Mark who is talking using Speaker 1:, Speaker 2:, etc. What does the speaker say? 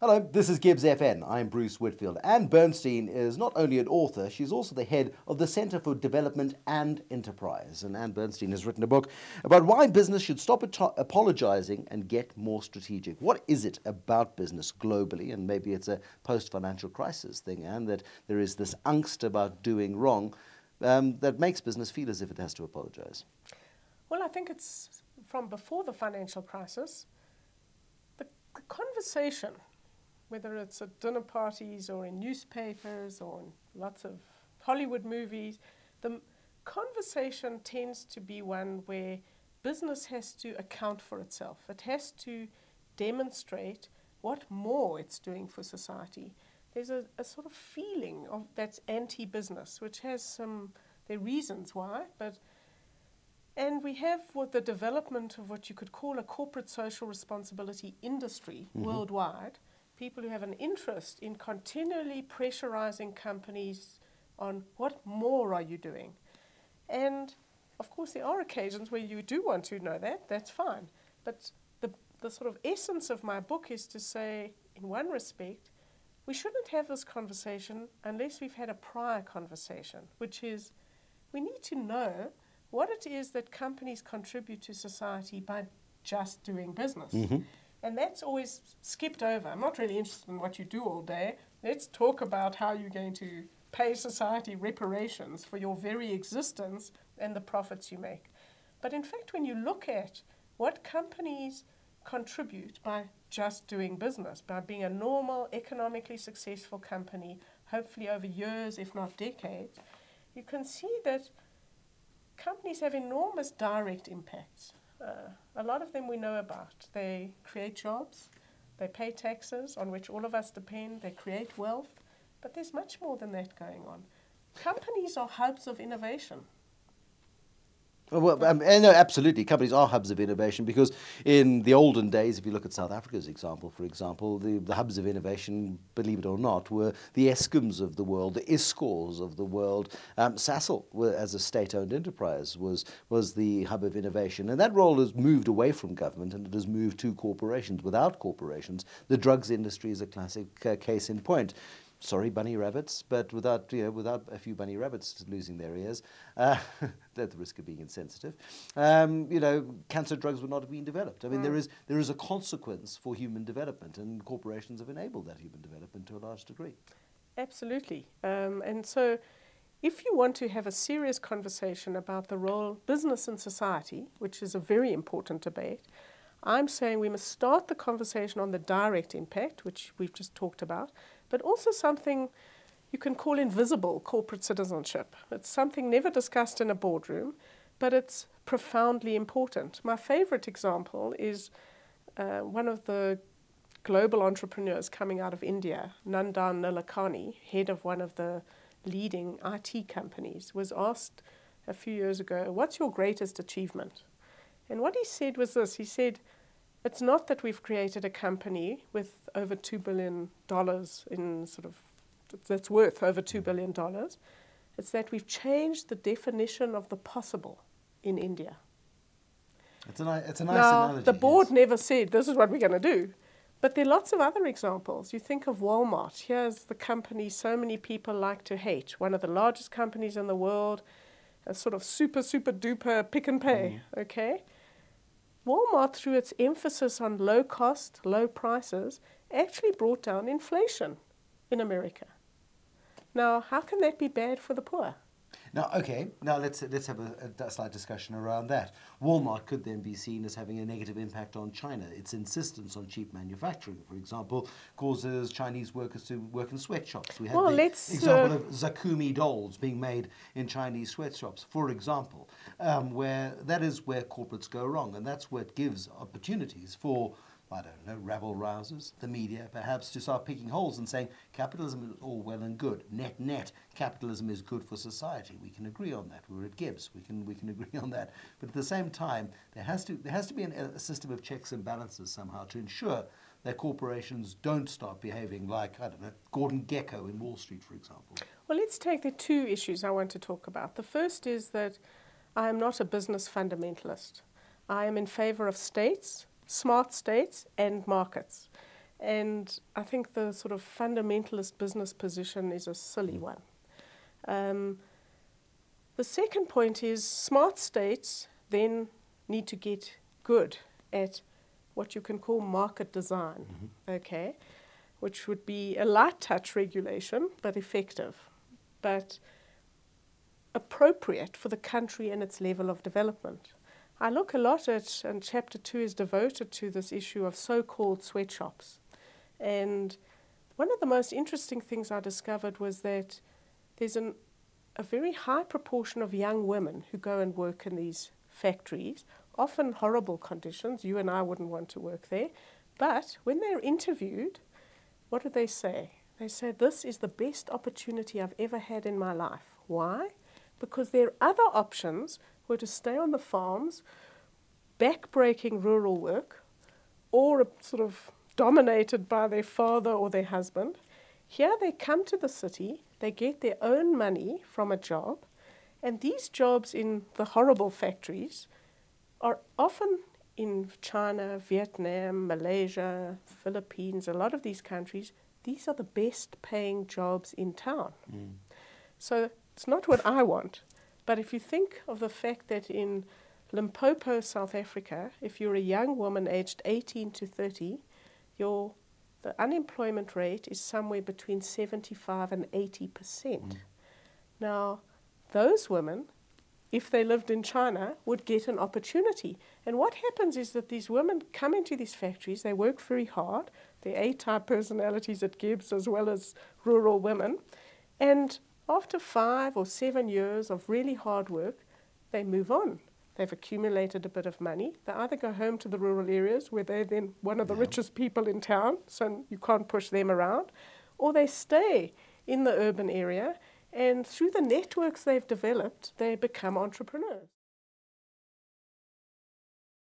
Speaker 1: Hello, this is GIBS FN. I'm Bruce Whitfield. Ann Bernstein is not only an author, she's also the head of the Centre for Development and Enterprise. And Ann Bernstein has written a book about why business should stop apologising and get more strategic. What is it about business globally, and maybe it's a post-financial crisis thing, Ann, that there is this angst about doing wrong that makes business feel as if it has to apologise?
Speaker 2: Well, I think it's from before the financial crisis. The conversation, whether it's at dinner parties or in newspapers or in lots of Hollywood movies, the conversation tends to be one where business has to account for itself. It has to demonstrate what more it's doing for society. There's a sort of feeling of that's anti-business, which has there are reasons why, and we have the development of what you could call a corporate social responsibility industry worldwide. People who have an interest in continually pressurizing companies on what more are you doing. And of course there are occasions where you do want to know that, that's fine. But the sort of essence of my book is to say, in one respect, we shouldn't have this conversation unless we've had a prior conversation, which is we need to know what it is that companies contribute to society by just doing business. And that's always skipped over. I'm not really interested in what you do all day. Let's talk about how you're going to pay society reparations for your very existence and the profits you make. But in fact, when you look at what companies contribute by just doing business, by being a normal, economically successful company, hopefully over years, if not decades, you can see that companies have enormous direct impacts. A lot of them we know about. They create jobs, they pay taxes on which all of us depend, they create wealth, but there's much more than that going on. Companies are hubs of innovation.
Speaker 1: Well, no, absolutely. Companies are hubs of innovation because in the olden days, if you look at South Africa's example, for example, the hubs of innovation, believe it or not, were the Eskoms of the world, the ISCORs of the world. Sasol, as a state-owned enterprise, was the hub of innovation. And that role has moved away from government and it has moved to corporations. Without corporations, the drugs industry is a classic case in point. Sorry, bunny rabbits, but without a few bunny rabbits losing their ears, at the risk of being insensitive, cancer drugs would not have been developed. I mean, there is a consequence for human development, and corporations have enabled that human development to a large degree.
Speaker 2: Absolutely. And so if you want to have a serious conversation about the role of business in society, which is a very important debate, I'm saying we must start the conversation on the direct impact, which we've just talked about, but also something you can call invisible corporate citizenship. It's something never discussed in a boardroom, but it's profoundly important. My favorite example is one of the global entrepreneurs coming out of India, Nandan Nilekani, head of one of the leading IT companies, was asked a few years ago, "What's your greatest achievement?" And what he said was this. He said, it's not that we've created a company with over $2 billion that's worth over $2 billion. It's that we've changed the definition of the possible in India.
Speaker 1: It's a nice
Speaker 2: now,
Speaker 1: analogy.
Speaker 2: The board never said, this is what we're going to do. But there are lots of other examples. You think of Walmart. Here's the company so many people like to hate. One of the largest companies in the world, a sort of super, super duper pick and pay, okay? Walmart, through its emphasis on low cost, low prices, actually brought down inflation in America. Now, how can that be bad for the poor?
Speaker 1: Now, okay, now let's have a slight discussion around that. Walmart could then be seen as having a negative impact on China. Its insistence on cheap manufacturing, for example, causes Chinese workers to work in sweatshops. We have the example of Zakumi dolls being made in Chinese sweatshops, for example, where that is where corporates go wrong, and that's what gives opportunities for, I don't know, rabble-rousers, the media perhaps, to start picking holes and saying capitalism is all well and good. Net, capitalism is good for society. We can agree on that. We're at GIBS. We can agree on that. But at the same time, there has to be a system of checks and balances somehow to ensure that corporations don't start behaving like, I don't know, Gordon Gekko in Wall Street, for example.
Speaker 2: Well, let's take the two issues I want to talk about. The first is that I am not a business fundamentalist. I am in favor of states, smart states and markets. And I think the sort of fundamentalist business position is a silly one. The second point is smart states then need to get good at what you can call market design, okay, which would be a light touch regulation, but effective, but appropriate for the country and its level of development. I look a lot at, and chapter 2 is devoted to this issue of so-called sweatshops. And one of the most interesting things I discovered was that there's a very high proportion of young women who go and work in these factories, often horrible conditions. You and I wouldn't want to work there. But when they're interviewed, what do they say? They say, this is the best opportunity I've ever had in my life. Why? Because their other options were to stay on the farms, back-breaking rural work, or sort of dominated by their father or their husband. Here they come to the city, they get their own money from a job, and these jobs in the horrible factories are often in China, Vietnam, Malaysia, Philippines, a lot of these countries. These are the best paying jobs in town. So it's not what I want, but if you think of the fact that in Limpopo, South Africa, if you're a young woman aged 18 to 30, the unemployment rate is somewhere between 75 and 80%. Now, those women, if they lived in China, would get an opportunity. And what happens is that these women come into these factories, they work very hard, they're A-type personalities at GIBS as well as rural women, and after 5 or 7 years of really hard work, they move on. They've accumulated a bit of money. They either go home to the rural areas where they're then one of the richest people in town, so you can't push them around, or they stay in the urban area, and through the networks they've developed, they become entrepreneurs.